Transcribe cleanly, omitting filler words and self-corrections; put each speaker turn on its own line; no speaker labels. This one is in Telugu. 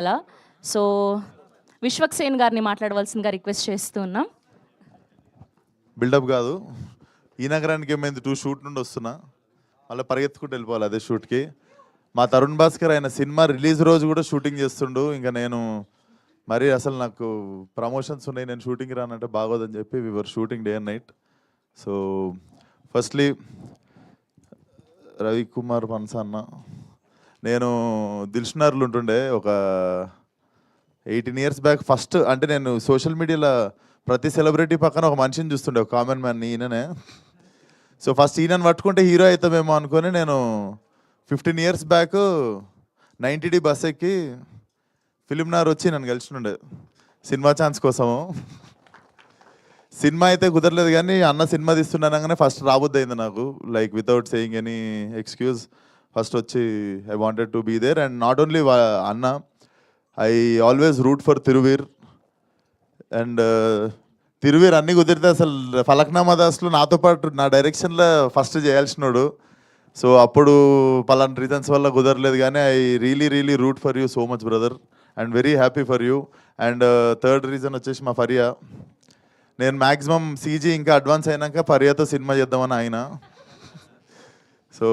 అలా సో విశ్వక్సేన్ గారిని మాట్లాడవలసిందిగా రిక్వెస్ట్ చేస్తూ ఉన్నాం.
బిల్డప్ కాదు, ఈ నగరానికి ఏమైంది 2 షూట్ నుండి వస్తున్నా, మళ్ళీ పరిగెత్తుకుంటూ వెళ్ళిపోవాలి అదే షూట్కి. మా తరుణ్ భాస్కర్ ఆయన సినిమా రిలీజ్ రోజు కూడా షూటింగ్ చేస్తుండు. ఇంకా నేను మరి అసలు నాకు ప్రమోషన్స్ ఉన్నాయి, నేను షూటింగ్కి రానంటే బాగోదని చెప్పి వివర్ shooting day and night. So firstly Ravikumar పన్స అన్న, నేను దిల్షునర్లు ఉంటుండే ఒక 18 ఇయర్స్ బ్యాక్. ఫస్ట్ అంటే నేను సోషల్ మీడియాలో ప్రతి సెలబ్రిటీ పక్కన ఒక మనిషిని చూస్తుండే, ఒక కామన్ మ్యాన్, ఈయననే. సో ఫస్ట్ ఈయనని పట్టుకుంటే హీరో అవుతామేమో అనుకొని నేను 15 ఇయర్స్ బ్యాక్ 90D బస్ ఎక్కి ఫిలింనార్ వచ్చి నన్ను కలిసినుండే సినిమా ఛాన్స్ కోసము. సినిమా అయితే కుదరలేదు, కానీ అన్న సినిమా తీస్తున్నానగానే ఫస్ట్ రాబోద్ది అయింది నాకు, like without saying any excuse. First వచ్చి I wanted to be there. And not only అన్న, I always root for Thiruveer. And Thiruveer అన్నీ కుదిరితే అసలు ఫలక్నామా దాస్లో నాతో పాటు నా డైరెక్షన్లో ఫస్ట్ చేయాల్సినోడు. సో అప్పుడు పలానా రీజన్స్ వల్ల కుదరలేదు, కానీ I really root for you so much brother, and very happy for you. And third reason వచ్చేసి మా ఫరియా. నేను మ్యాక్సిమం సీజీ ఇంకా అడ్వాన్స్ అయినాక ఫరియాతో సినిమా చేద్దామని ఆయన. సో